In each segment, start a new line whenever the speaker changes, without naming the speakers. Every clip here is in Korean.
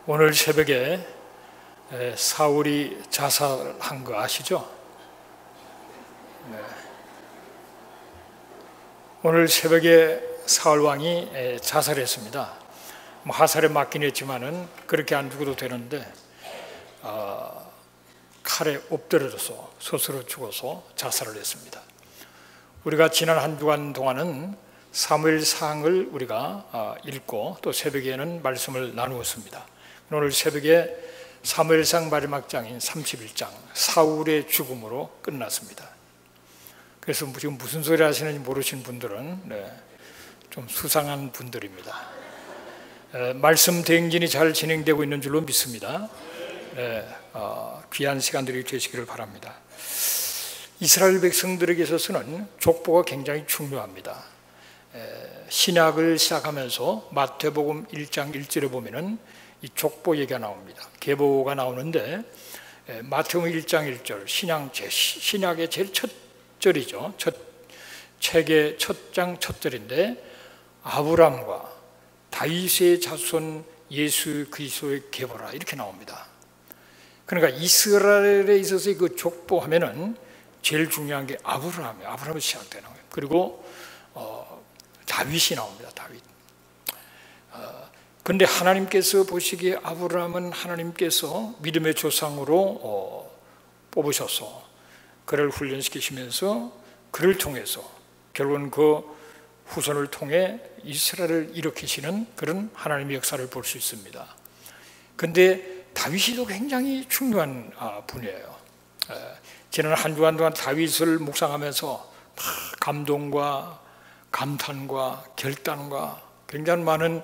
오늘 새벽에 사울이 자살한 거 아시죠? 네. 오늘 새벽에 사울 왕이 자살했습니다. 화살에 맞긴 했지만은 그렇게 안 죽어도 되는데 칼에 엎드려져서 스스로 죽어서 자살을 했습니다. 우리가 지난 한 주간 동안은 사무엘상을 우리가 읽고 또 새벽에는 말씀을 나누었습니다. 오늘 새벽에 사무엘상 마지막 장인 31장 사울의 죽음으로 끝났습니다. 그래서 지금 무슨 소리 하시는지 모르신 분들은 좀 수상한 분들입니다. 말씀 대행진이 잘 진행되고 있는 줄로 믿습니다. 귀한 시간들이 되시기를 바랍니다. 이스라엘 백성들에게 있어서는 족보가 굉장히 중요합니다. 신약을 시작하면서 마태복음 1장 1절에 보면은 이 족보 얘기가 나옵니다. 계보가 나오는데 마태복음 1장 1절 신약의 제일 첫 절이죠. 책의 첫 장 첫 절인데 아브람과 다윗의 자손 예수 그리스도의 계보라 이렇게 나옵니다. 그러니까 이스라엘에 있어서 그 족보하면은 제일 중요한 게 아브라함이에요. 아브라함이 시작되는 거예요. 그리고 다윗이 나옵니다. 다윗. 그런데 하나님께서 보시기에 아브라함은 하나님께서 믿음의 조상으로 뽑으셔서 그를 훈련시키시면서 그를 통해서 결국은 그 후손을 통해 이스라엘을 일으키시는 그런 하나님의 역사를 볼 수 있습니다. 그런데 다윗이 또 굉장히 중요한 분이에요. 지난 한 주간 동안 다윗을 묵상하면서 감동과 감탄과 결단과 굉장히 많은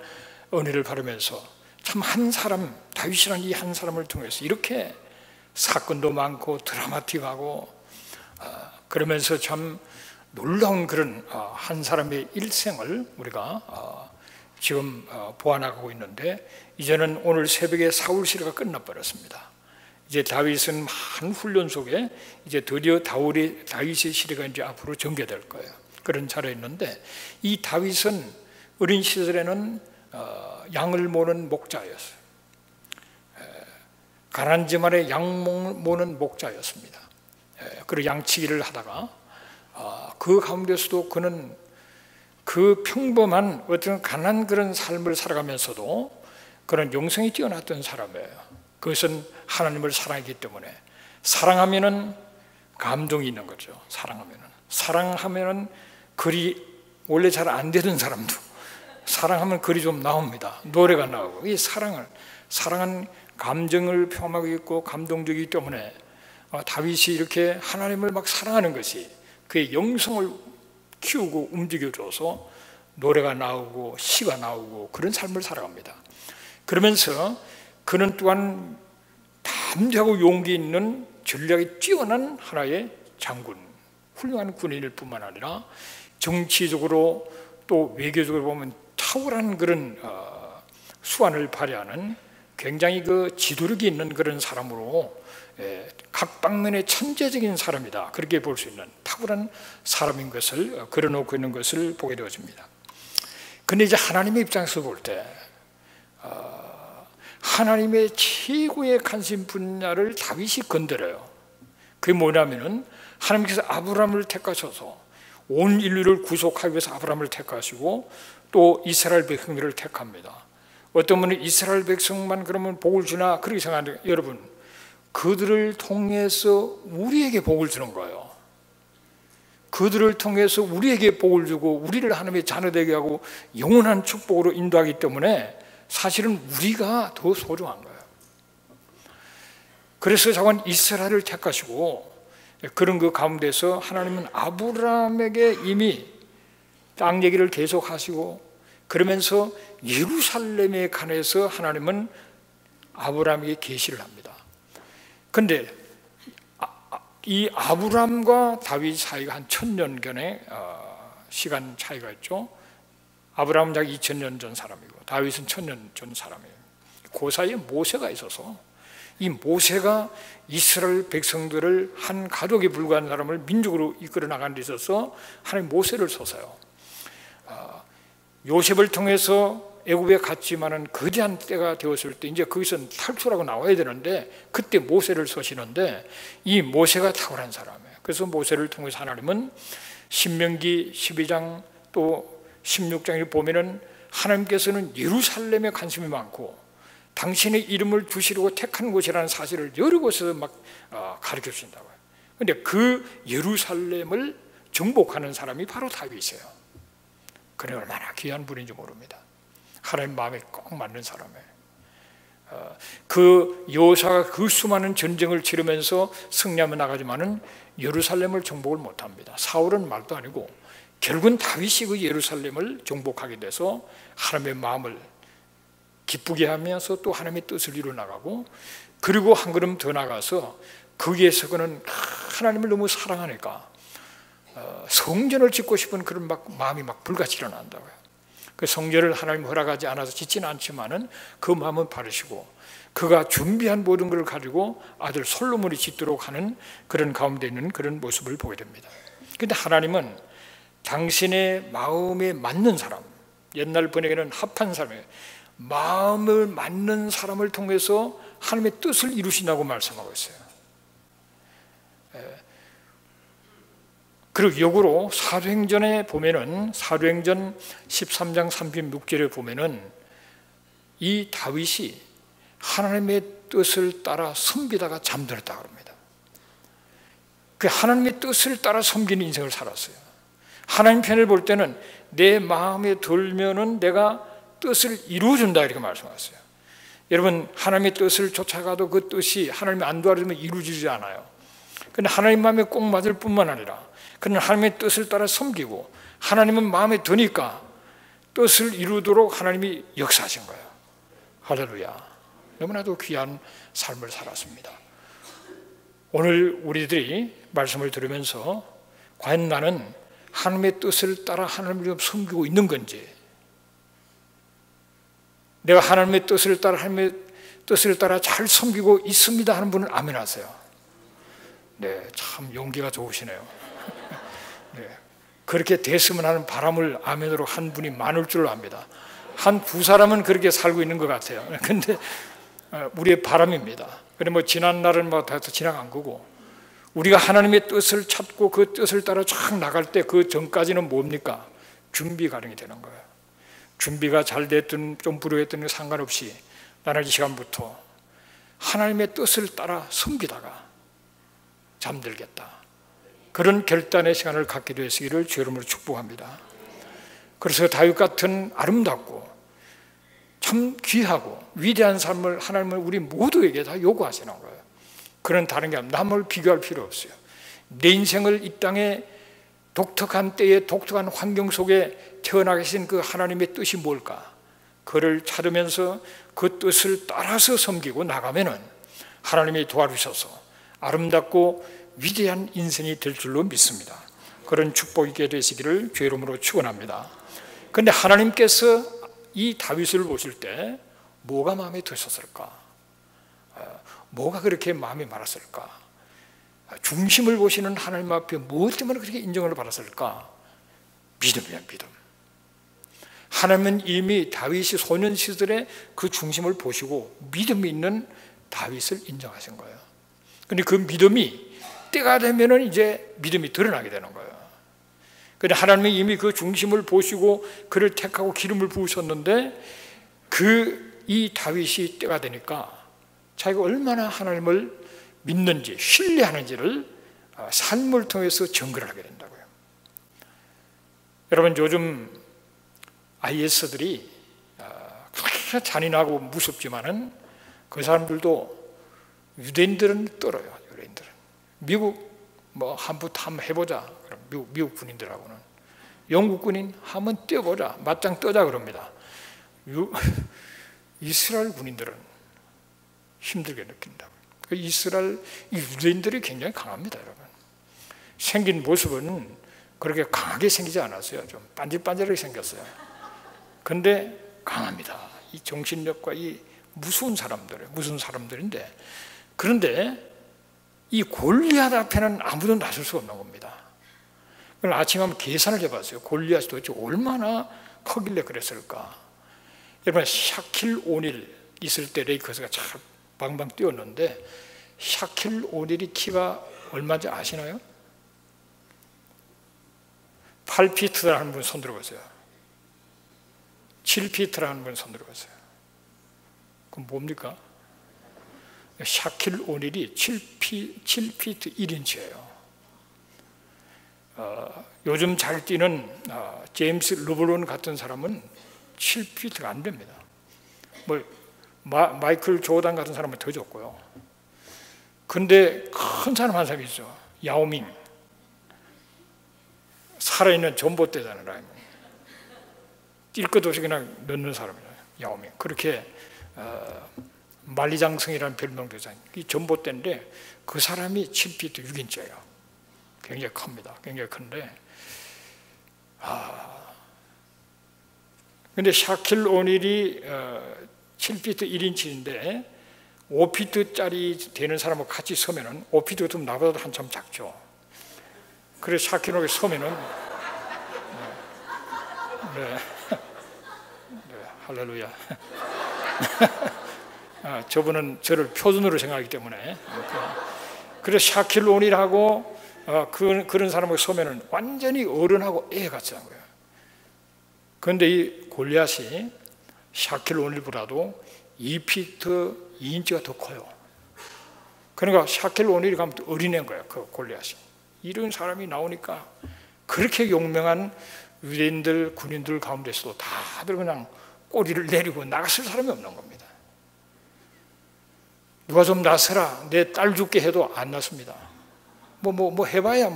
은혜를 받으면서 참 한 사람, 다윗이라는 이 한 사람을 통해서 이렇게 사건도 많고 드라마틱하고 그러면서 참 놀라운 그런 한 사람의 일생을 우리가 지금 보아나가고 있는데 이제는 오늘 새벽에 사울 시대가 끝나버렸습니다. 이제 다윗은 많은 훈련 속에 이제 드디어 다윗의 시대가 이제 앞으로 전개될 거예요. 그런 차례 있는데 이 다윗은 어린 시절에는 양을 모는 목자였어요. 가난 집안에 양 모는 목자였습니다. 그리고 양치기를 하다가 그 가운데서도 그는 그 평범한 어떤 가난한 그런 삶을 살아가면서도 그런 영성이 뛰어났던 사람이에요. 그것은 하나님을 사랑했기 때문에 사랑하면은 감동이 있는 거죠. 사랑하면은 글이 원래 잘 안 되던 사람도 사랑하면 글이 좀 나옵니다. 노래가 나오고 이 사랑은 감정을 표현하고 있고 감동적이기 때문에 다윗이 이렇게 하나님을 막 사랑하는 것이 그의 영성을 키우고 움직여줘서 노래가 나오고 시가 나오고 그런 삶을 살아갑니다. 그러면서 그는 또한 담대하고 용기 있는 전략이 뛰어난 하나의 장군, 훌륭한 군인일 뿐만 아니라 정치적으로 또 외교적으로 보면 탁월한 그런 수완을 발휘하는 굉장히 그 지도력이 있는 그런 사람으로 각 방면의 천재적인 사람이다. 그렇게 볼 수 있는 탁월한 사람인 것을 그려놓고 있는 것을 보게 되어집니다. 근데 이제 하나님의 입장에서 볼 때 하나님의 최고의 관심 분야를 다윗이 건드려요. 그게 뭐냐면은 하나님께서 아브라함을 택하셔서 온 인류를 구속하기 위해서 아브라함을 택하시고 또 이스라엘 백성들을 택합니다. 어떤 분은 이스라엘 백성만 그러면 복을 주나 그렇게 생각하는데 여러분 그들을 통해서 우리에게 복을 주는 거예요. 그들을 통해서 우리에게 복을 주고 우리를 하나님의 자녀되게 하고 영원한 축복으로 인도하기 때문에 사실은 우리가 더 소중한 거예요. 그래서 자관 이스라엘을 택하시고 그런 그 가운데서 하나님은 아브라함에게 이미 땅 얘기를 계속 하시고 그러면서 예루살렘에 관해서 하나님은 아브라함에게 계시를 합니다. 그런데 이 아브라함과 다윗 사이가 한 1000년경의 시간 차이가 있죠. 아브라함은 약 2000년 전 사람이고 다윗은 1000년 전 사람이에요. 그 사이에 모세가 있어서 이 모세가 이스라엘 백성들을 한 가족에 불과한 사람을 민족으로 이끌어 나가는 데 있어서 하나님 모세를 써서요. 요셉을 통해서 애굽에 갔지만은 거대한 때가 되었을 때 이제 거기서 탈출하고 나와야 되는데 그때 모세를 써시는데 이 모세가 탁월한 사람이에요. 그래서 모세를 통해서 하나님은 신명기 12장 또 16장을 보면은 하나님께서는 예루살렘에 관심이 많고 당신의 이름을 두시려고 택한 곳이라는 사실을 여러 곳에서 막 가르쳐 주신다고요. 그런데 그 예루살렘을 정복하는 사람이 바로 다윗이에요. 그래 얼마나 귀한 분인지 모릅니다. 하나님 마음에 꼭 맞는 사람이에요. 그 여호사가 그 수많은 전쟁을 치르면서 승리하며 나가지만은 예루살렘을 정복을 못합니다. 사울은 말도 아니고 결국은 다윗이 그 예루살렘을 정복하게 돼서 하나님의 마음을 기쁘게 하면서 또 하나님의 뜻을 이루어 나가고, 그리고 한 걸음 더 나가서 거기에서 그는 하나님을 너무 사랑하니까 성전을 짓고 싶은 그런 마음이 불같이 일어난다고요. 그 성전을 하나님 허락하지 않아서 짓지는 않지만은 그 마음은 바르시고 그가 준비한 모든 걸 가지고 아들 솔로몬이 짓도록 하는 그런 가운데 있는 그런 모습을 보게 됩니다. 그런데 하나님은 당신의 마음에 맞는 사람, 옛날 번역에는 합한 사람이에요. 마음을 맞는 사람을 통해서 하나님의 뜻을 이루신다고 말씀하고 있어요. 그리고 역으로 사도행전에 보면은, 사도행전 13장 36절에 보면은 이 다윗이 하나님의 뜻을 따라 섬기다가 잠들었다고 합니다. 그 하나님의 뜻을 따라 섬기는 인생을 살았어요. 하나님 편을 볼 때는 내 마음에 들면은 내가 뜻을 이루어준다 이렇게 말씀하셨어요. 여러분, 하나님의 뜻을 쫓아가도 그 뜻이 하나님이 안 도와주면 이루어지지 않아요. 그런데 하나님 마음에 꼭 맞을 뿐만 아니라 그는 하나님의 뜻을 따라 섬기고 하나님은 마음에 드니까 뜻을 이루도록 하나님이 역사하신 거예요. 할렐루야. 너무나도 귀한 삶을 살았습니다. 오늘 우리들이 말씀을 들으면서 과연 나는 하나님의 뜻을 따라 하나님을 섬기고 있는 건지, 내가 하나님의 뜻을 따라 잘 섬기고 있습니다 하는 분은 아멘 하세요. 네, 참 용기가 좋으시네요. 네, 그렇게 됐으면 하는 바람을 아멘으로 한 분이 많을 줄로 압니다. 한 두 사람은 그렇게 살고 있는 것 같아요. 근데 우리의 바람입니다. 그래 지난 날은 다 지나간 거고, 우리가 하나님의 뜻을 찾고 그 뜻을 따라 쫙 나갈 때 그 전까지는 뭡니까? 준비 가령이 되는 거예요. 준비가 잘 됐든 좀 불효했든 상관없이 나는 이 시간부터 하나님의 뜻을 따라 섬기다가 잠들겠다, 그런 결단의 시간을 갖게 되시기를 주의 이름으로 축복합니다. 그래서 다윗 같은 아름답고 참 귀하고 위대한 삶을 하나님은 우리 모두에게 다 요구하시는 거예요. 그런 다른 게 아니라 남을 비교할 필요 없어요. 내 인생을 이 땅에 독특한 때에 독특한 환경 속에 태어나 계신 그 하나님의 뜻이 뭘까? 그를 찾으면서 그 뜻을 따라서 섬기고 나가면은 하나님이 도와주셔서 아름답고 위대한 인생이 될 줄로 믿습니다. 그런 축복이 있게 되시기를 주의 이름으로 축원합니다. 그런데 하나님께서 이 다윗을 보실 때 뭐가 마음에 드셨을까? 뭐가 그렇게 마음에 말았을까? 중심을 보시는 하나님 앞에 무엇 때문에 그렇게 인정을 받았을까? 믿음이야, 믿음. 하나님은 이미 다윗이 소년 시절에 그 중심을 보시고 믿음이 있는 다윗을 인정하신 거예요. 그런데 그 믿음이 때가 되면은 이제 믿음이 드러나게 되는 거예요. 그런데 하나님이 이미 그 중심을 보시고 그를 택하고 기름을 부으셨는데 이 다윗이 때가 되니까 자기가 얼마나 하나님을 믿는지 신뢰하는지를 삶을 통해서 증거를 하게 된다고요. 여러분, 요즘 IS들이 그렇게 잔인하고 무섭지만은 그 사람들도 유대인들은 떨어요. 유대인들은 미국 한번 해보자. 그럼 미국 군인들하고는 영국 군인 한번 뛰어보자. 맞짱 뜨자 그럽니다. 이스라엘 군인들은 힘들게 느낀다고. 이스라엘 유대인들이 굉장히 강합니다, 여러분. 생긴 모습은 그렇게 강하게 생기지 않았어요. 좀 반질반질하게 생겼어요. 근데 강합니다. 이 정신력과 이 무슨 사람들인데, 그런데 이 골리앗 앞에는 아무도 나설 수 없는 겁니다. 그럼 아침에 한번 계산을 해봤어요. 골리앗이 도대체 얼마나 크길래 그랬을까? 여러분 샤킬 오닐 있을 때 레이커스가 잘 방방 뛰었는데 샤킬 오닐이 키가 얼마인지 아시나요? 8피트라는 분 손 들어보세요. 7피트라는 분 손 들어보세요. 그럼 뭡니까? 샤킬 오닐이 7피트 1인치예요. 요즘 잘 뛰는 제임스 르블론 같은 사람은 7피트가 안 됩니다. 뭐 마이클 조단 같은 사람은 더 적고요. 근데 큰 사람 한 사람이 있어. 야오밍. 살아있는 전봇대잖아요. 뛸 것 없이 그냥 넣는 사람이에요. 야오밍. 그렇게 만리장성이라는 별명도 있잖아요. 이 전봇대인데 그 사람이 7피트 6인치예요. 굉장히 큽니다. 굉장히 큰데 근데 샤킬 오닐이 7피트 1인치인데 5피트짜리 되는 사람하고 같이 서면은 5피트 같으면 나보다 한참 작죠. 그래서 샤킬 오닐이 서면은 네. 할렐루야. 저분은 저를 표준으로 생각하기 때문에 그래서 샤킬 오닐하고 그런 사람하고 서면은 완전히 어른하고 애 같이 한 거예요. 그런데 이 골리앗이 샤킬 오닐보다도 2피트 2인치가 더 커요. 그러니까 샤킬 오닐이 가면 또 어린애인 거예요. 그 골리앗이. 이런 사람이 나오니까 그렇게 용맹한 유대인들 군인들 가운데서도 다들 그냥 꼬리를 내리고 나갔을 사람이 없는 겁니다. 누가 좀 나서라, 내 딸 죽게 해도 안 났습니다. 뭐 해봐야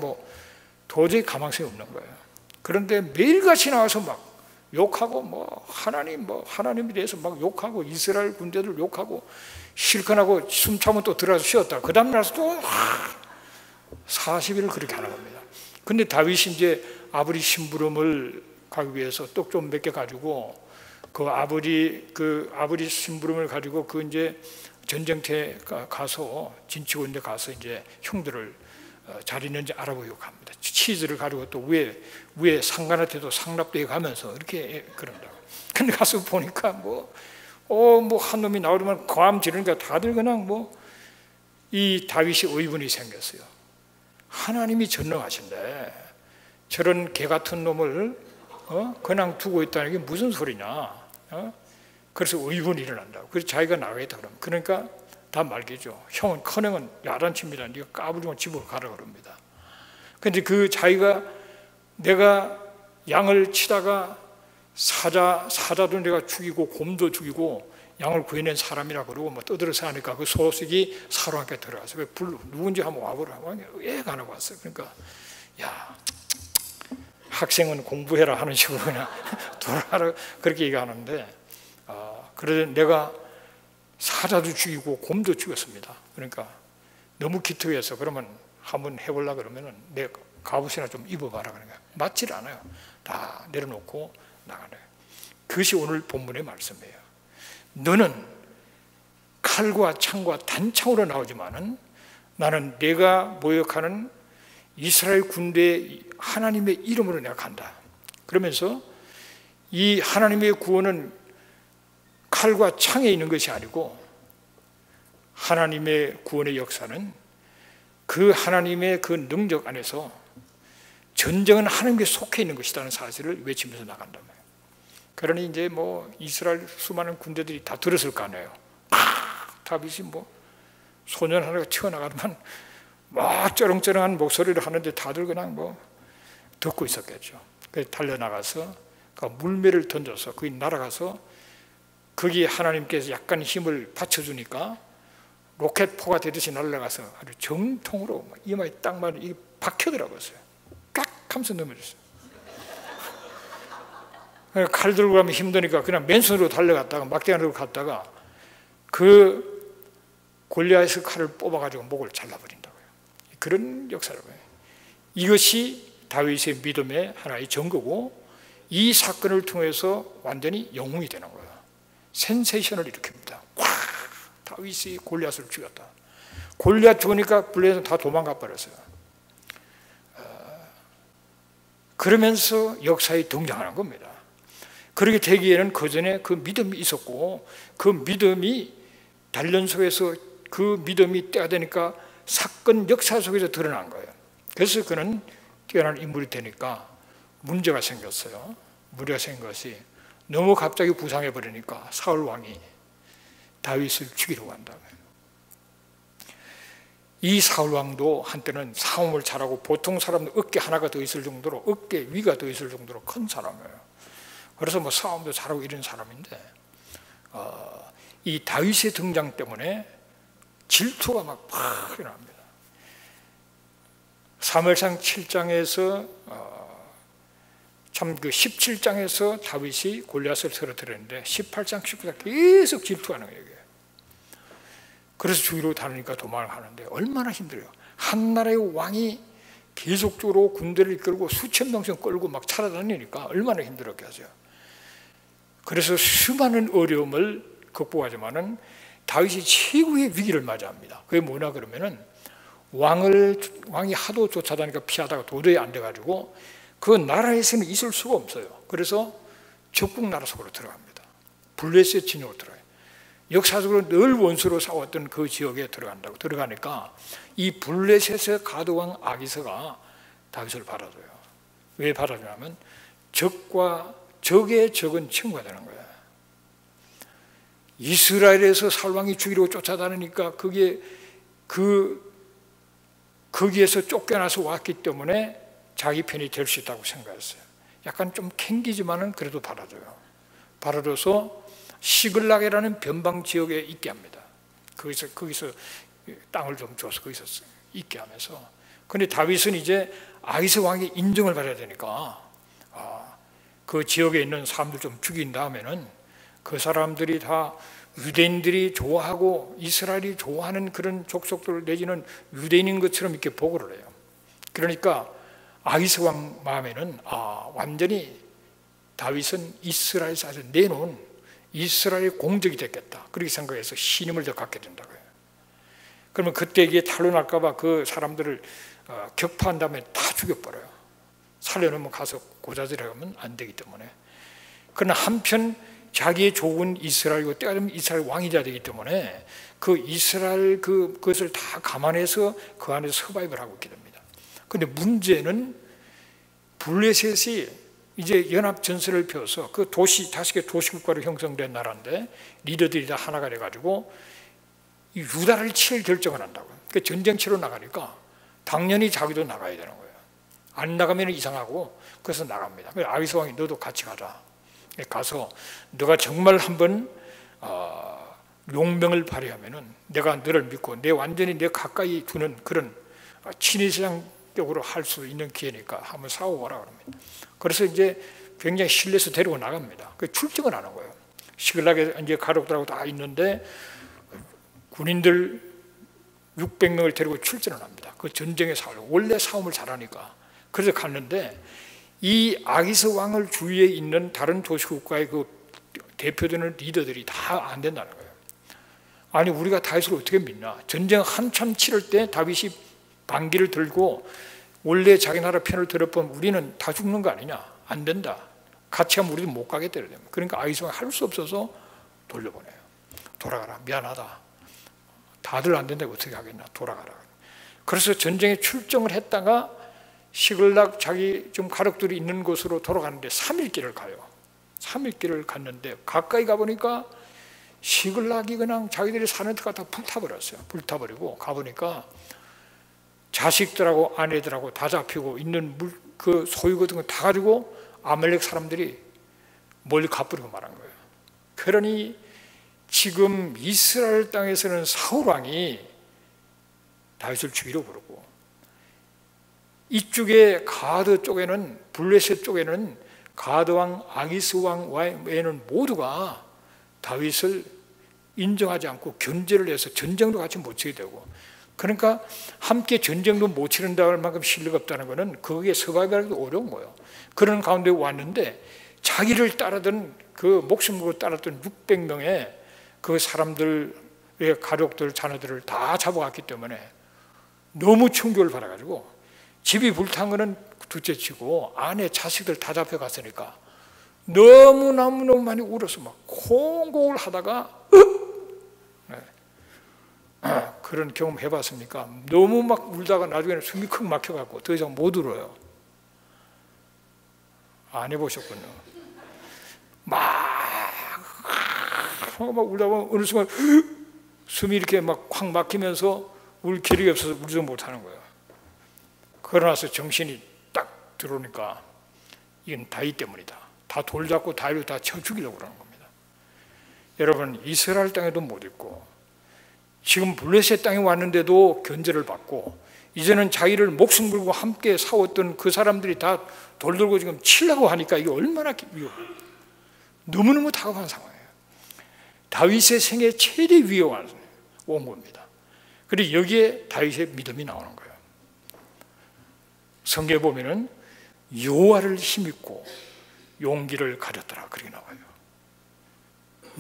도저히 가망성이 없는 거예요. 그런데 매일같이 나와서 막 욕하고 하나님에 대해서 막 욕하고 이스라엘 군대들 욕하고 실컷하고 숨 참고 또 들어가서 쉬었다. 그 다음 날서 또 40일을 그렇게 하는 겁니다. 근데 다윗이 이제 아버지 심부름을 가기 위해서 떡 좀 몇 개 가지고 그 아버지 심부름을 가지고 그 이제 전쟁터에 가서 진치고 있는데 가서 이제 형들을 잘 있는지 알아보려고 합니다. 치즈를 가지고 또 위에 상관한테도 상납대에 가면서 이렇게 그런다고. 근데 가서 보니까 한 놈이 나오려면 고함 지르니까 다들 그냥 이 다윗이 의분이 생겼어요. 하나님이 전능하신데 저런 개 같은 놈을 그냥 두고 있다는 게 무슨 소리냐? 그래서 의분이 일어난다고. 그래서 자기가 나가겠다 그러면. 그러니까 다 말겠죠. 큰형은 야단칩니다. 네가 까불면 집으로 가라 그럽니다. 그런데 내가 양을 치다가 사자도 내가 죽이고 곰도 죽이고 양을 구해낸 사람이라 그러고 떠들어서 하니까 그 소식이 사로한테 들어가서 누군지 한번 와보라. 애가 하나 왔어요. 그러니까 야, 학생은 공부해라 하는 식으로 그냥 돌아라 그렇게 얘기하는데 그래서 내가 사자도 죽이고 곰도 죽였습니다. 그러니까 너무 기특해서 그러면 한번 해보려고 그러면은 내 갑옷이나 좀 입어봐라. 그러니까 맞질 않아요. 다 내려놓고 나가네요. 그것이 오늘 본문의 말씀이에요. 너는 칼과 창과 단창으로 나오지만은 나는 내가 모욕하는 이스라엘 군대의 하나님의 이름으로 내가 간다. 그러면서 이 하나님의 구원은 칼과 창에 있는 것이 아니고 하나님의 구원의 역사는 그 하나님의 그 능력 안에서 전쟁은 하나님께 속해 있는 것이라는 사실을 외치면서 나간다며. 그러니 이제 이스라엘 수많은 군대들이 다 들었을 거 아니에요. 다윗이 소년 하나가 튀어나가면 막 쩌렁쩌렁한 목소리를 하는데 다들 그냥 듣고 있었겠죠. 그래서 달려나가서 그 물매를 던져서 거기 날아가서 거기 하나님께서 약간 힘을 받쳐주니까 로켓포가 되듯이 날아가서 아주 정통으로 이마에 딱 맞아 이게 박혀들어가어요. 깍 하면서 넘어졌어요. 칼 들고 가면 힘드니까 그냥 맨손으로 달려갔다가 막대기로 갔다가 그 골리앗의 칼을 뽑아가지고 목을 잘라버린다고요. 그런 역사라고요. 이것이 다윗의 믿음의 하나의 증거고 이 사건을 통해서 완전히 영웅이 되는 거예요. 센세이션을 일으킵니다. 와, 다윗이 골리앗을 죽였다. 골리앗 죽으니까 블레셋은 다 도망가 버렸어요. 그러면서 역사에 등장하는 겁니다. 그렇게 되기에는 그 전에 그 믿음이 있었고, 그 믿음이 단련 속에서 그 믿음이 때가 되니까 사건 역사 속에서 드러난 거예요. 그래서 그는 뛰어난 인물이 되니까 문제가 생겼어요. 문제가 생긴 것이 너무 갑자기 부상해 버리니까 사울 왕이 다윗을 죽이려고 한다고요. 이 사울 왕도 한때는 싸움을 잘하고 보통 사람들 어깨 하나가 더 있을 정도로, 어깨 위가 더 있을 정도로 큰 사람이에요. 그래서 뭐 싸움도 잘하고 이런 사람인데 이 다윗의 등장 때문에 질투가 막 일어납니다. 사무엘상 7장에서 참 그 17장에서 다윗이 골리앗을 쓰러뜨렸는데 18장, 19장 계속 질투하는 거예요. 그래서 주위로 다니니까 도망을 하는데 얼마나 힘들어요. 한 나라의 왕이 계속적으로 군대를 이끌고 수천 명씩 끌고 막 찾아다니니까 얼마나 힘들었겠어요. 그래서 수많은 어려움을 극복하지만은 다윗이 최고의 위기를 맞이합니다. 그게 뭐냐 그러면은 왕이 하도 쫓아다니까 피하다가 도저히 안 돼가지고 그 나라에서는 있을 수가 없어요. 그래서 적국 나라 속으로 들어갑니다. 블레셋 진영으로 들어가요. 역사적으로 늘 원수로 싸웠던 그 지역에 들어간다고. 들어가니까 이 블레셋의 가드왕 아기스가 다윗을 받아줘요. 왜 받아주냐면 적의 적은 친구가 되는 거예요. 이스라엘에서 사울왕이 죽이려고 쫓아다니니까 거기에서 쫓겨나서 왔기 때문에 자기 편이 될 수 있다고 생각했어요. 약간 좀 캥기지만은 그래도 받아줘요. 받아줘서 시글락이라는 변방 지역에 있게 합니다. 거기서 땅을 좀 줘서 거기서 있게 하면서. 그런데 다윗은 이제 아기스 왕의 인정을 받아야 되니까 그 지역에 있는 사람들 좀 죽인 다음에는 그 사람들이 다 유대인들이 좋아하고 이스라엘이 좋아하는 그런 족속들 내지는 유대인인 것처럼 이렇게 보고를 해요. 그러니까 아기스 왕 마음에는 완전히 다윗은 이스라엘 사에서 내놓은 이스라엘의 공적이 됐겠다. 그렇게 생각해서 신임을 더 갖게 된다고요. 그러면 그때 이게 탄로날까 봐 그 사람들을 격파한 다음에 다 죽여버려요. 살려놓으면 가서 고자질하면 안 되기 때문에. 그러나 한편 자기의 좋은 이스라엘이고 때가 되면 이스라엘 왕이 돼야 되기 때문에 그 이스라엘 그것을 다 감안해서 그 안에서 서바이벌 하고 있게 됩니다. 그런데 문제는 블레셋이 이제 연합 전선을 펴서 그 도시 5개 도시국가로 형성된 나라인데 리더들이 다 하나가 돼가지고 유다를 칠 결정을 한다고요. 그 전쟁 치러 나가니까 당연히 자기도 나가야 되는 거예요. 안 나가면 이상하고 그래서 나갑니다. 그래서 아기스 왕이 너도 같이 가자. 가서 너가 정말 한번 용병을 발휘하면은 내가 너를 믿고 완전히 내 가까이 두는 그런 친위상적으로 할 수 있는 기회니까 한번 싸워보라 그럽니다. 그래서 이제 굉장히 신뢰해서 데리고 나갑니다. 그 출정을 하는 거예요. 시글락에 이제 가족들하고 다 있는데 군인들 600명을 데리고 출전을 합니다. 그 전쟁에 싸우려고. 원래 싸움을 잘하니까. 그래서 갔는데 이 아기스 왕을 주위에 있는 다른 도시국가의 그 대표되는 리더들이 다 안 된다는 거예요. 아니 우리가 다윗을 어떻게 믿나? 전쟁 한참 치를 때 다윗이 반기를 들고 원래 자기 나라 편을 들어보면 우리는 다 죽는 거 아니냐? 안 된다. 같이 하면 우리도 못 가겠다. 그러니까 아기스 왕이 할 수 없어서 돌려보내요. 돌아가라. 미안하다. 다들 안 된다고 어떻게 하겠나? 돌아가라. 그래서 전쟁에 출정을 했다가 시글락 자기 좀 가족들이 있는 곳으로 돌아가는데 3일 길을 가요. 3일 길을 갔는데 가까이 가보니까 시글락이 그냥 자기들이 사는 데가 다 불타버렸어요. 불타버리고 가보니까 자식들하고 아내들하고 다 잡히고 있는 그 소유 같은 거 다 가지고 아말렉 사람들이 멀리 가버리고 말한 거예요. 그러니 지금 이스라엘 땅에서는 사울 왕이 다윗을 죽이려고 그러고 이쪽에 가드 쪽에는 블레셋 쪽에는 가드 왕 아기스 왕 외에는 모두가 다윗을 인정하지 않고 견제를 해서 전쟁도 같이 못 치게 되고 그러니까 함께 전쟁도 못 치른다 할 만큼 실력 없다는 것은 거기에 서바이벌하기도 어려운 거예요. 그런 가운데 왔는데 자기를 따르던 그 목숨 걸고 따랐던 600명의 그 사람들의 가족들 자녀들을 다 잡아갔기 때문에 너무 충격을 받아가지고 집이 불탄 거는 둘째치고 아내 자식들 다 잡혀갔으니까 너무너무 많이 울어서 막 콩곡을 하다가 그런 경험 해봤습니까? 너무 막 울다가 나중에는 숨이 컥 막혀갖고 더 이상 못 울어요. 안 해보셨군요. 막 울다가 어느 순간 숨이 이렇게 막 확 막히면서 울 기력이 없어서 울지도 못하는 거예요. 그러나서 정신이 딱 들어오니까 이건 다윗 때문이다. 다 돌잡고 다윗을 다 쳐 죽이려고 그러는 겁니다. 여러분, 이스라엘 땅에도 못 있고 지금 블레셋 땅에 왔는데도 견제를 받고 이제는 자기를 목숨 걸고 함께 싸웠던 그 사람들이 다 돌들고 지금 치려고 하니까 이게 얼마나 너무너무 다급한 상황이에요. 다윗의 생애 최대 위협이 온 겁니다. 그리고 여기에 다윗의 믿음이 나오는 거예요. 성경에 보면은 여호와를 힘입고 용기를 가졌더라 그렇게 나와요.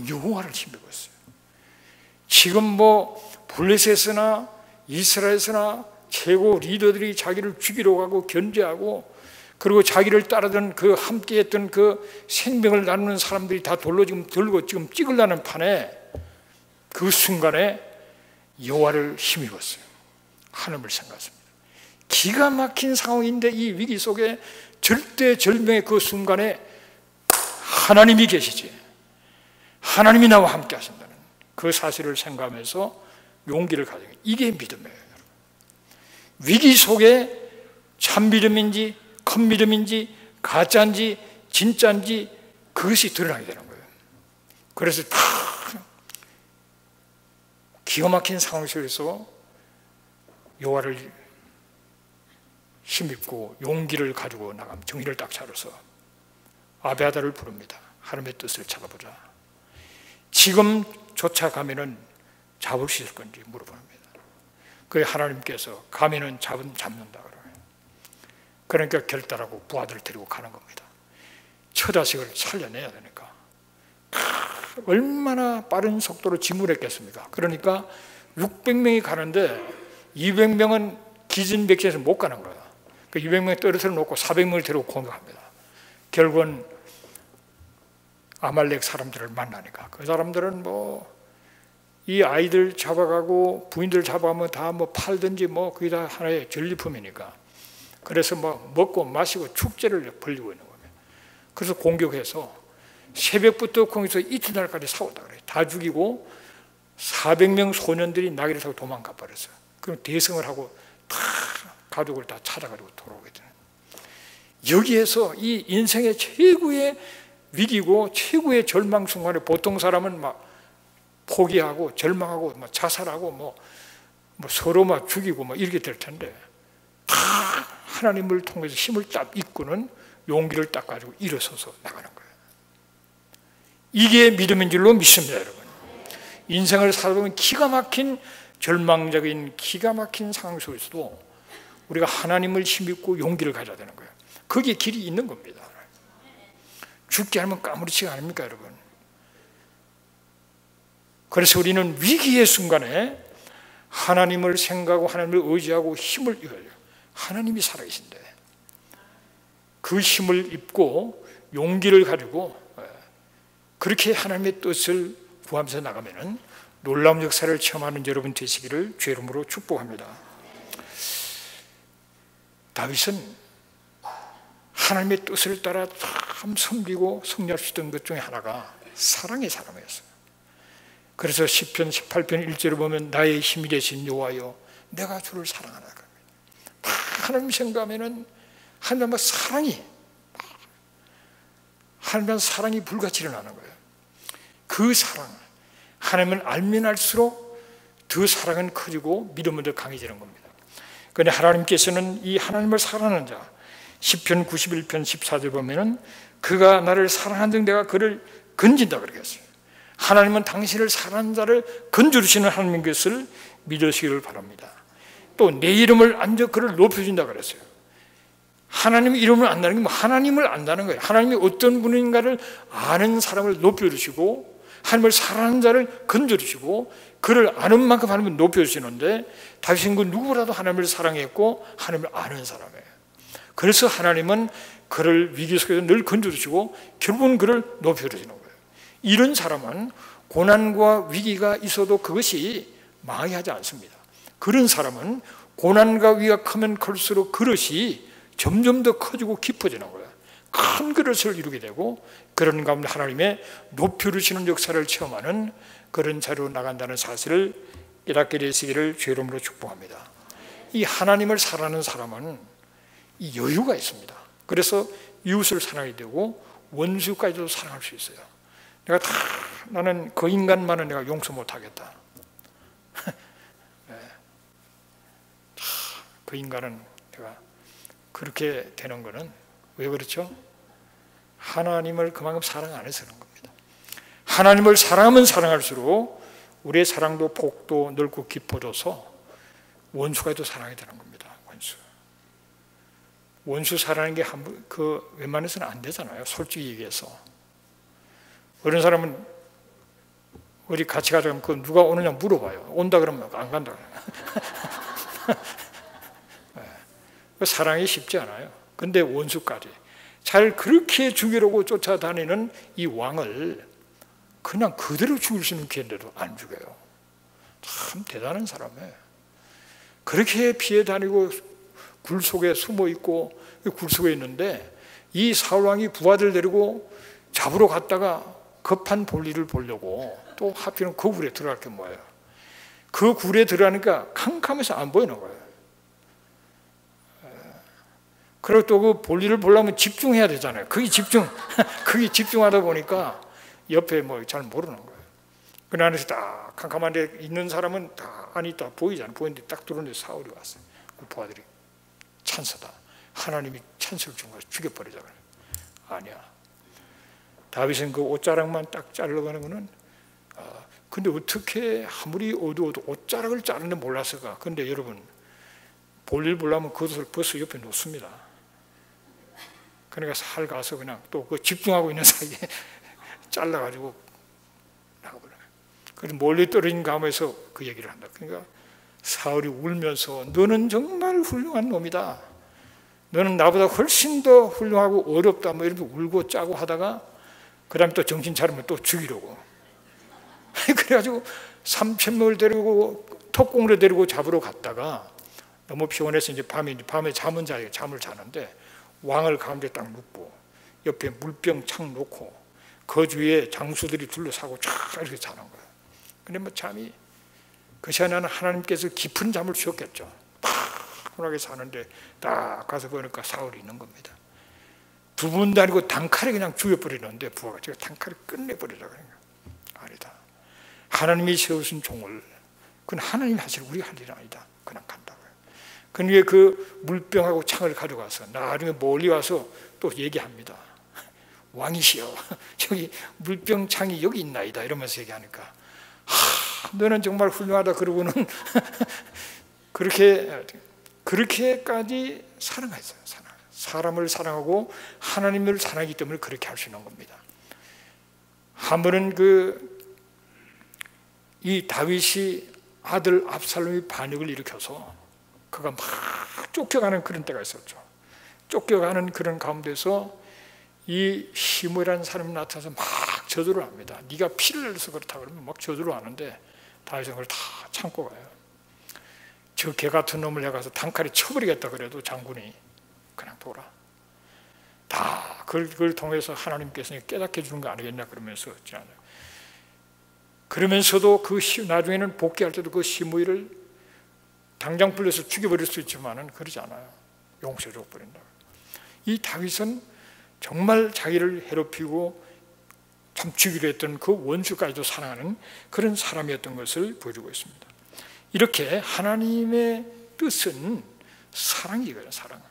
여호와를 힘입고 있어요. 지금 뭐 블레셋이나 이스라엘에서나 최고 리더들이 자기를 죽이러 가고 견제하고 그리고 자기를 따르던 그 함께했던 그 생명을 나누는 사람들이 다 돌로 지금 들고 지금 찍으려는 판에 그 순간에 여호와를 힘입었어요. 하나님을 생각했습니다. 기가 막힌 상황인데 이 위기 속에 절대절명의 그 순간에 하나님이 계시지, 하나님이 나와 함께 하신다는 그 사실을 생각하면서 용기를 가져요. 이게 믿음이에요. 위기 속에 참 믿음인지 큰 믿음인지 가짜인지 진짜인지 그것이 드러나게 되는 거예요. 그래서 다 기가 막힌 상황 속에서 여호와를 힘입고 용기를 가지고 나가면 정신을 딱 차려서 아비아다를 부릅니다. 하나님의 뜻을 찾아보자. 지금 쫓아가면은 잡을 수 있을 건지 물어봅니다. 그래 하나님께서 가면은 잡는다 그러면 그러니까 결단하고 부하들을 데리고 가는 겁니다. 처자식을 살려내야 되니까 얼마나 빠른 속도로 진물했겠습니까? 그러니까 600명이 가는데 200명은 기진백진에서 못 가는 거예요. 그 200명이 떨어뜨려 놓고 400명을 데리고 공격합니다. 결국은 아말렉 사람들을 만나니까 그 사람들은 뭐 이 아이들 잡아가고 부인들 잡아가면 다 뭐 팔든지 뭐 그게 다 하나의 전리품이니까 그래서 뭐 먹고 마시고 축제를 벌리고 있는 겁니다. 그래서 공격해서 새벽부터 공격해서 이튿날까지 싸웠다 그래요. 다 죽이고 400명 소년들이 나귀를 타고 도망가 버렸어요. 그럼 대성을 하고 다 가족을 다 찾아가지고 돌아오게 되는. 여기에서 이 인생의 최고의 위기고 최고의 절망 순간에 보통 사람은 막 포기하고 절망하고 막 자살하고 뭐 서로 막 죽이고 뭐 이렇게 될 텐데 다 하나님을 통해서 힘을 딱 이끄는 용기를 딱 가지고 일어서서 나가는 거예요. 이게 믿음인 줄로 믿습니다, 여러분. 인생을 살아보면 기가 막힌 절망적인 기가 막힌 상황 속에서도 우리가 하나님을 힘입고 용기를 가져야 되는 거예요. 거기에 길이 있는 겁니다. 죽게 하면 까무리치가 아닙니까, 여러분? 그래서 우리는 위기의 순간에 하나님을 생각하고 하나님을 의지하고 힘을 입어요. 하나님이 살아계신데 그 힘을 입고 용기를 가지고 그렇게 하나님의 뜻을 구하면서 나가면은 놀라운 역사를 체험하는 여러분 되시기를 주의 이름으로 축복합니다. 다윗은 하나님의 뜻을 따라 참 섬기고 승리할 수 있던 것 중에 하나가 사랑의 사람이었어요. 그래서 시편 18편 1절을 보면 나의 힘이 되신 여호와여 내가 주를 사랑하나 합니다. 하나님 생각하면은 하나님의 사랑이 불같이 일어나는 거예요. 그 사랑, 하나님을 알면 알수록 그 사랑은 커지고 믿음은 더 강해지는 겁니다. 그런데 하나님께서는 이 하나님을 사랑하는 자, 시편 91편 14절 보면은 그가 나를 사랑하는 내가 그를 건진다 그러겠어요. 하나님은 당신을 사랑하는 자를 건져주시는 하나님인 것을 믿으시기를 바랍니다. 또 내 이름을 안져 그를 높여준다 그랬어요. 하나님의 이름을 안다는 게 뭐 하나님을 안다는 거예요. 하나님이 어떤 분인가를 아는 사람을 높여주시고 하나님을 사랑하는 자를 건져주시고 그를 아는 만큼 하나님을 높여주시는데 다윗은 그 누구보다도 하나님을 사랑했고 하나님을 아는 사람이에요. 그래서 하나님은 그를 위기 속에서 늘 건져주시고 결국은 그를 높여주시는 거예요. 이런 사람은 고난과 위기가 있어도 그것이 망하지 않습니다. 그런 사람은 고난과 위기가 크면 클수록 그릇이 점점 더 커지고 깊어지는 거예요. 큰 그릇을 이루게 되고 그런 가운데 하나님의 높여주시는 역사를 체험하는 그런 자리로 나간다는 사실을 깨닫게 되시기를 주의 이름으로 축복합니다. 이 하나님을 사랑하는 사람은 이 여유가 있습니다. 그래서 이웃을 사랑하게 되고 원수까지도 사랑할 수 있어요. 나는 그 인간만은 내가 용서 못하겠다. 그 인간은 내가 그렇게 되는 거는 왜 그렇죠? 하나님을 그만큼 사랑 안 해서 그런 겁니다. 하나님을 사랑하면 사랑할수록 우리의 사랑도 폭도 넓고 깊어져서 원수까지도 사랑하게 되는 겁니다. 원수 사랑하는 게 웬만해서는 안 되잖아요. 솔직히 얘기해서. 어떤 사람은 어디 같이 가자면 그 누가 오느냐 물어봐요. 온다 그러면 안 간다 그래요. 사랑이 쉽지 않아요. 근데 원수까지 잘 그렇게 죽이려고 쫓아다니는 이 왕을 그냥 그대로 죽일 수 있는 기회인데도 안 죽여요. 참 대단한 사람이에요. 그렇게 피해 다니고 굴 속에 숨어 있고 굴 속에 있는데 이 사울왕이 부하들 데리고 잡으러 갔다가 급한 볼일을 보려고 또 하필은 그 굴에 들어갈 게 뭐예요? 그 굴에 들어가니까 캄캄해서 안 보이는 거예요. 그리고 또 그 볼일을 보려면 집중해야 되잖아요. 그게 집중하다 보니까 옆에 뭐 잘 모르는 거예요. 그 안에서 딱 캄캄한 데 있는 사람은 다 안이 딱 보이잖아요. 보이는데 딱 들어오는데 사울이 왔어요. 그 부하들이 찬스다. 하나님이 찬스를 준 거야. 죽여버리자 그래. 아니야. 다윗은 그 옷자락만 딱 자르려고 하는 거는 근데 어떻게 아무리 어두워도 옷자락을 자르는 몰랐을까? 근데 여러분 볼일 보려면 그것을 벌써 옆에 놓습니다. 그러니까 살 가서 그냥 또 그 집중하고 있는 사이에 잘라가지고 나가버려요. 그래서 멀리 떨어진 감에서 그 얘기를 한다. 그러니까 사울이 울면서 너는 정말 훌륭한 놈이다. 너는 나보다 훨씬 더 훌륭하고 어렵다. 뭐 이렇게 울고 짜고 하다가 그 다음에 또 정신 차리면 또 죽이려고. 그래가지고 3,000명을 데리고 턱공으로 데리고 잡으러 갔다가 너무 피곤해서 이제 밤에 잠을 자는데 왕을 가운데 딱 눕고 옆에 물병 창 놓고 그 주위에 장수들이 둘러싸고 쫙 이렇게 자는 거예요. 근데 뭐 잠이 그 시간에는 하나님께서 깊은 잠을 주셨겠죠. 편하게 자는데 딱 가서 보니까 사울이 있는 겁니다. 두 분 다니고 단칼에 그냥 죽여버리는데 부하가 제가 단칼에 끝내버리라 그래요. 아니다. 하나님이 세우신 종을 그건 하나님이 하실 우리가 할 일은 아니다. 그냥 간다고요. 그러니까 그 물병하고 창을 가져가서 나중에 멀리 와서 또 얘기합니다. 왕이시여 저기 물병 창이 여기 있나이다 이러면서 얘기하니까 너는 정말 훌륭하다 그러고는 그렇게까지 사랑했어요. 사람을 사랑하고 하나님을 사랑하기 때문에 그렇게 할 수 있는 겁니다. 한 번은 이 다윗이 아들 압살롬이 반역을 일으켜서 그가 막 쫓겨가는 그런 때가 있었죠. 쫓겨가는 그런 가운데서 이 시므이라는 사람이 나타나서 막 저주를 합니다. 네가 피를 흘려서 그렇다 그러면 막 저주를 하는데 다윗은 그걸 다 참고 가요. 저 개 같은 놈을 내가 가서 단칼에 쳐버리겠다 그래도 장군이 그냥 둬라. 다 그걸 통해서 하나님께서 깨닫게 해주는 거 아니겠냐 그러면서 그러면서도 나중에는 복귀할 때도 그 시므이를 당장 불려서 죽여버릴 수 있지만은 그러지 않아요. 용서해 줘 버린다. 이 다윗은 정말 자기를 괴롭히고 참 죽이려 했던 그 원수까지도 사랑하는 그런 사람이었던 것을 보여주고 있습니다. 이렇게 하나님의 뜻은 사랑이거든요. 사랑.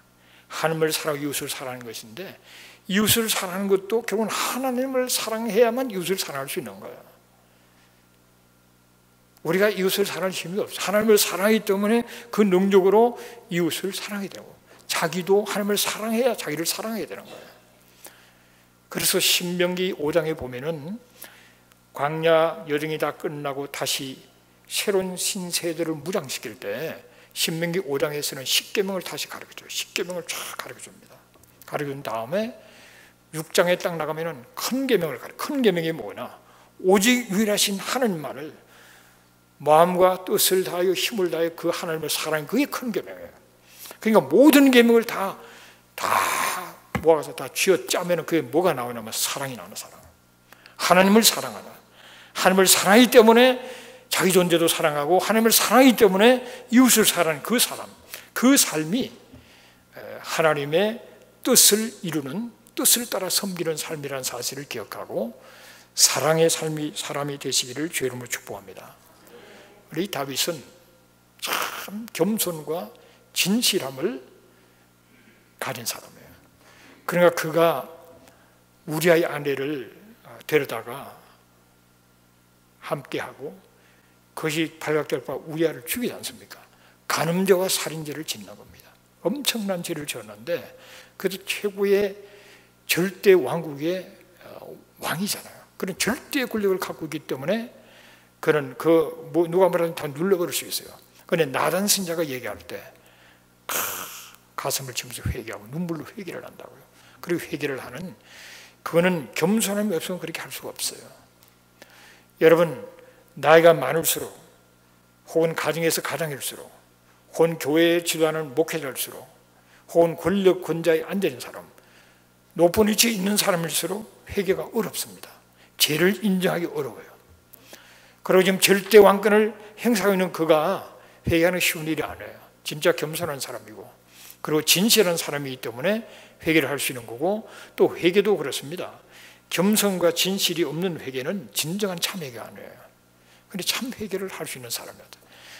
하나님을 사랑하고 이웃을 사랑하는 것인데 이웃을 사랑하는 것도 결국은 하나님을 사랑해야만 이웃을 사랑할 수 있는 거예요. 우리가 이웃을 사랑할 힘이 없어요. 하나님을 사랑하기 때문에 그 능력으로 이웃을 사랑하게 되고 자기도 하나님을 사랑해야 자기를 사랑하게 되는 거예요. 그래서 신명기 5장에 보면은 광야 여정이 다 끝나고 다시 새로운 신세대를 무장시킬 때 신명기 5장에서는 십계명을 다시 가르쳐줘요. 십계명을 쫙 가르쳐줍니다. 가르쳐준 다음에 6장에 딱 나가면은 큰 계명을 가르쳐. 큰 계명이 뭐냐? 오직 유일하신 하나님만을 마음과 뜻을 다하여 힘을 다하여 그 하나님을 사랑하는, 그게 큰 계명이에요. 그러니까 모든 계명을 다 모아서 다 쥐어 짜면은 그게 뭐가 나오냐면 사랑이 나오는, 사랑. 하나님을 사랑하다. 하나님을 사랑하기 때문에 자기 존재도 사랑하고, 하나님을 사랑하기 때문에 이웃을 사랑하는 그 사람, 그 삶이 하나님의 뜻을 이루는, 뜻을 따라 섬기는 삶이라는 사실을 기억하고 사랑의 사람이 되시기를 주의 이름으로 축복합니다. 우리 다윗은 참 겸손과 진실함을 가진 사람이에요. 그러니까 그가 우리아의 아내를 데려다가 함께하고 그것이 발각될 바 우리아를 죽이지 않습니까? 간음죄와 살인죄를 짓는 겁니다. 엄청난 죄를 지었는데 그래도 최고의 절대 왕국의 왕이잖아요. 그런 절대 권력을 갖고 있기 때문에 그는 누가 말하든 다 눌러버릴 수 있어요. 그런데 나단 선지자가 얘기할 때 가슴을 치면서 회개하고 눈물로 회개를 한다고요. 그리고 회개를 하는, 그거는 겸손함이 없으면 그렇게 할 수가 없어요. 여러분, 나이가 많을수록, 혹은 가정에서 가장일수록, 혹은 교회에 지도하는 목회자일수록, 혹은 권력 권자에 앉아있는 사람, 높은 위치에 있는 사람일수록 회개가 어렵습니다. 죄를 인정하기 어려워요. 그리고 지금 절대 왕권을 행사하고 있는 그가 회개하는 쉬운 일이 아니에요. 진짜 겸손한 사람이고, 그리고 진실한 사람이기 때문에 회개를 할 수 있는 거고, 또 회개도 그렇습니다. 겸손과 진실이 없는 회개는 진정한 참 회개가 아니에요. 근데 참 회개를 할 수 있는 사람이었다.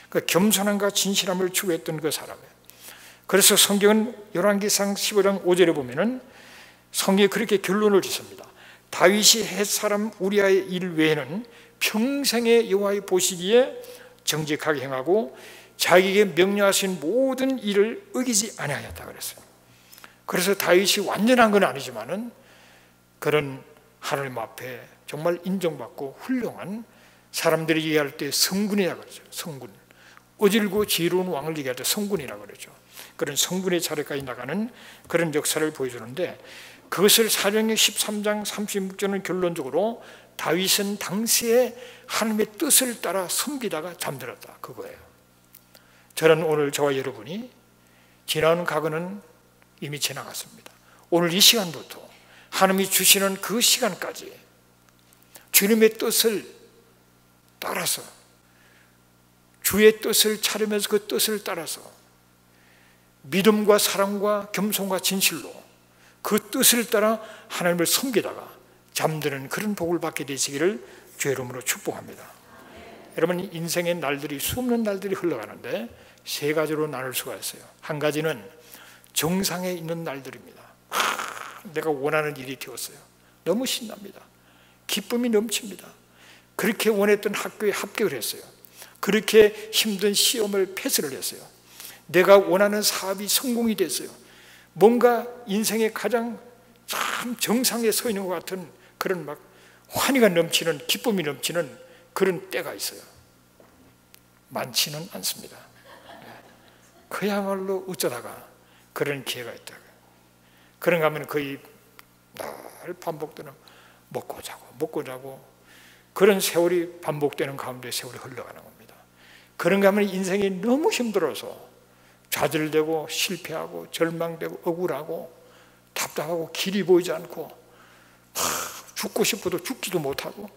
그 겸손함과 진실함을 추구했던 그 사람이에요. 그래서 성경은 열왕기상 15장 5절에 보면은 성경이 그렇게 결론을 짓습니다. 다윗이 햇사람 우리아의 일 외에는 평생의 여호와의 보시기에 정직하게 행하고 자기에게 명령하신 모든 일을 어기지 아니하였다 그랬어요. 그래서 다윗이 완전한 건 아니지만은 그런 하나님 앞에 정말 인정받고 훌륭한, 사람들이 얘기할 때 성군이라고 그러죠. 성군. 어질고 지혜로운 왕을 얘기할 때 성군이라고 그러죠. 그런 성군의 자리까지 나가는 그런 역사를 보여주는데, 그것을 사도행전 13장 36절은 결론적으로 다윗은 당시에 하나님의 뜻을 따라 섬기다가 잠들었다, 그거예요. 저는 오늘 저와 여러분이 지나온 과거는 이미 지나갔습니다. 오늘 이 시간부터 하나님이 주시는 그 시간까지 주님의 뜻을 따라서, 주의 뜻을 차리면서 그 뜻을 따라서 믿음과 사랑과 겸손과 진실로 그 뜻을 따라 하나님을 섬기다가 잠드는 그런 복을 받게 되시기를 주의 이름으로 축복합니다. 여러분, 인생의 날들이, 수없는 날들이 흘러가는데 세 가지로 나눌 수가 있어요. 한 가지는 정상에 있는 날들입니다. 내가 원하는 일이 되었어요. 너무 신납니다. 기쁨이 넘칩니다. 그렇게 원했던 학교에 합격을 했어요. 그렇게 힘든 시험을 패스를 했어요. 내가 원하는 사업이 성공이 됐어요. 뭔가 인생의 가장 참 정상에 서 있는 것 같은 그런 막 환희가 넘치는, 기쁨이 넘치는 그런 때가 있어요. 많지는 않습니다. 그야말로 어쩌다가 그런 기회가 있다. 그런가 하면 거의 늘 반복되는 먹고 자고 그런 세월이 반복되는 가운데 세월이 흘러가는 겁니다. 그런가 하면 인생이 너무 힘들어서 좌절되고 실패하고 절망되고 억울하고 답답하고 길이 보이지 않고 죽고 싶어도 죽지도 못하고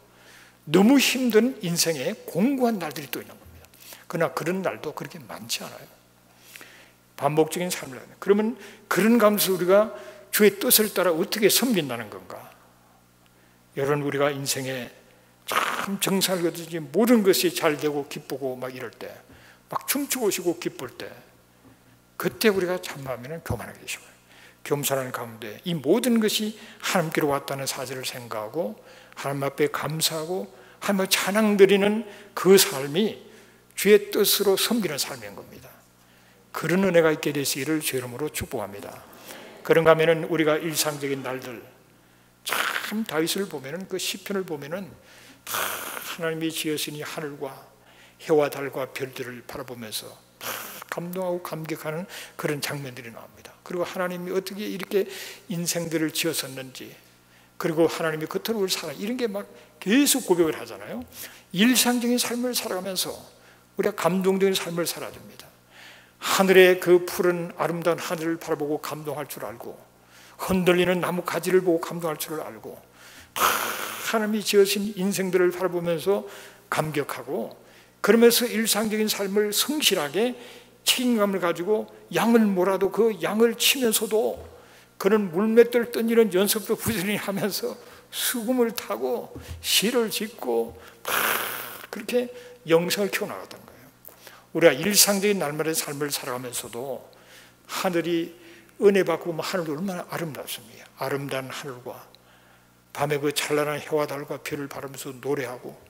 너무 힘든 인생에 공고한 날들이 또 있는 겁니다. 그러나 그런 날도 그렇게 많지 않아요. 반복적인 삶을 하는. 그러면 그런 가운데서 우리가 주의 뜻을 따라 어떻게 섬긴다는 건가? 여러분, 우리가 인생에 참 정상을 거두지 모든 것이 잘 되고 기쁘고 막 이럴 때, 막 춤추고 쉬고 기쁠 때, 그때 우리가 참마음에는 교만하게 되시고요. 겸손한 가운데 이 모든 것이 하나님께로 왔다는 사실을 생각하고 하나님 앞에 감사하고 하나님을 찬양드리는 그 삶이 주의 뜻으로 섬기는 삶인 겁니다. 그런 은혜가 있게 되시기를 주의 이름으로 축복합니다. 그런가 하면은 우리가 일상적인 날들, 참 다윗을 보면은, 그 시편을 보면은 다 하나님이 지으신 이 하늘과 해와 달과 별들을 바라보면서 다 감동하고 감격하는 그런 장면들이 나옵니다. 그리고 하나님이 어떻게 이렇게 인생들을 지었었는지, 그리고 하나님이 그토록 우리를 사랑, 이런 게 막 계속 고백을 하잖아요. 일상적인 삶을 살아가면서 우리가 감동적인 삶을 살아야 됩니다. 하늘의 그 푸른 아름다운 하늘을 바라보고 감동할 줄 알고, 흔들리는 나무 가지를 보고 감동할 줄 알고, 하나님이 지으신 인생들을 바라보면서 감격하고, 그러면서 일상적인 삶을 성실하게 책임감을 가지고 양을 몰아도 그 양을 치면서도 그는 물맷돌 던지는 연습도 부지런히 하면서 수금을 타고 시를 짓고 그렇게 영성을 키워나갔던 거예요. 우리가 일상적인 날마다의 삶을 살아가면서도 하늘이 은혜 받고 보면 하늘도 얼마나 아름답습니다. 아름다운 하늘과 밤에 그 찬란한 해와 달과 별을 바라면서 노래하고,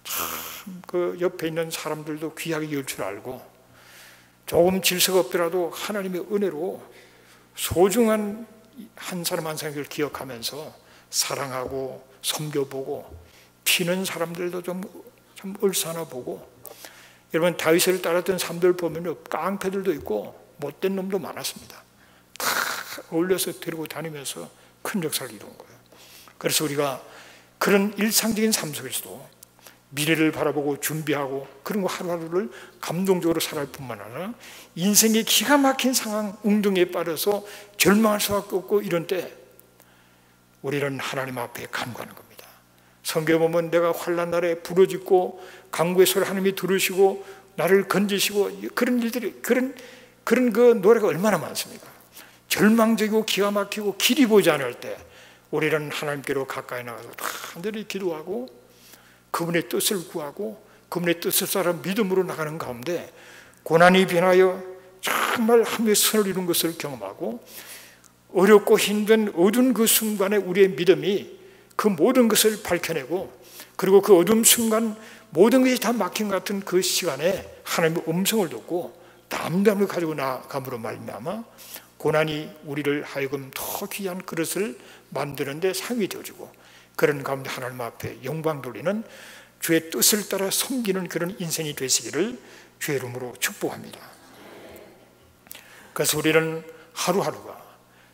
참 그 옆에 있는 사람들도 귀하게 여길 줄 알고, 조금 질서가 없더라도 하나님의 은혜로 소중한 한 사람 한 사람을 기억하면서 사랑하고 섬겨보고, 피는 사람들도 좀 얼싸나 보고. 여러분, 다윗을 따랐던 사람들 보면 깡패들도 있고 못된 놈도 많았습니다. 다 어울려서 데리고 다니면서 큰 역사를 이룬 거예요. 그래서 우리가 그런 일상적인 삶 속에서도 미래를 바라보고 준비하고 그런 거 하루하루를 감동적으로 살아갈 뿐만 아니라 인생의 기가 막힌 상황, 웅덩이에 빠져서 절망할 수밖에 없고 이런 때 우리는 하나님 앞에 간구하는 겁니다. 성경에 보면 내가 환난 날에 부르짖고 간구의 소리 하나님이 들으시고 나를 건지시고, 그런 일들이, 그런 그 노래가 얼마나 많습니까? 절망적이고 기가 막히고 길이 보이지 않을 때 우리는 하나님께로 가까이 나가서 간절히 기도하고 그분의 뜻을 구하고 그분의 뜻을 따라 믿음으로 나가는 가운데 고난이 변하여 정말 하나님의 선을 이룬 것을 경험하고, 어렵고 힘든 어두운 그 순간에 우리의 믿음이 그 모든 것을 밝혀내고, 그리고 그 어두운 순간 모든 것이 다 막힌 것 같은 그 시간에 하나님의 음성을 듣고 담담을 가지고 나아감으로 말미암아 고난이 우리를 하여금 더 귀한 그릇을 만드는 데 상이 되어지고, 그런 가운데 하나님 앞에 영광 돌리는 주의 뜻을 따라 섬기는 그런 인생이 되시기를 주의 이름으로 축복합니다. 그래서 우리는 하루하루가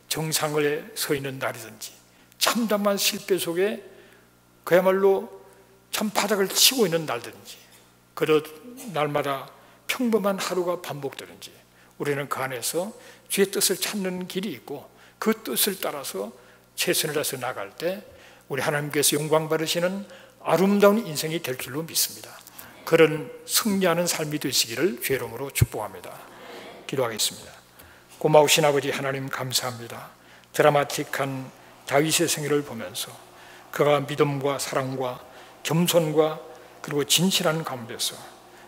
정상을 서 있는 날이든지 참담한 실패 속에 그야말로 참 바닥을 치고 있는 날든지, 그저 날마다 평범한 하루가 반복되는지 우리는 그 안에서 주의 뜻을 찾는 길이 있고 그 뜻을 따라서 최선을 다해서 나갈 때 우리 하나님께서 영광 받으시는 아름다운 인생이 될 줄로 믿습니다. 그런 승리하는 삶이 되시기를 주의 이름으로 축복합니다. 기도하겠습니다. 고마우신 아버지 하나님, 감사합니다. 드라마틱한 다윗의 생애를 보면서 그가 믿음과 사랑과 겸손과 그리고 진실한 가운데서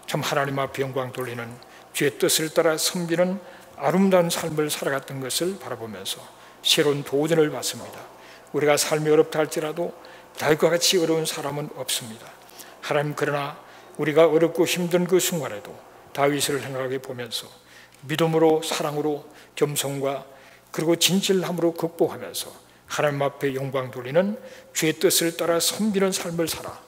참 하나님 앞에 영광 돌리는 주의 뜻을 따라 섬기는 아름다운 삶을 살아갔던 것을 바라보면서 새로운 도전을 받습니다. 우리가 삶이 어렵다 할지라도 다윗과 같이 어려운 사람은 없습니다. 하나님, 그러나 우리가 어렵고 힘든 그 순간에도 다윗을 생각해 보면서 믿음으로 사랑으로 겸손과 그리고 진실함으로 극복하면서 하나님 앞에 영광 돌리는 주의 뜻을 따라 섬기는 삶을 살아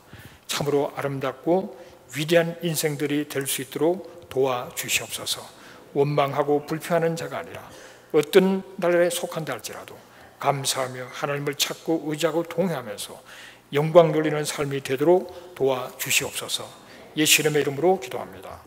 참으로 아름답고 위대한 인생들이 될 수 있도록 도와주시옵소서. 원망하고 불평하는 자가 아니라 어떤 나라에 속한다 할지라도 감사하며 하나님을 찾고 의지하고 동행하면서 영광 돌리는 삶이 되도록 도와주시옵소서. 예수 이름의 이름으로 기도합니다.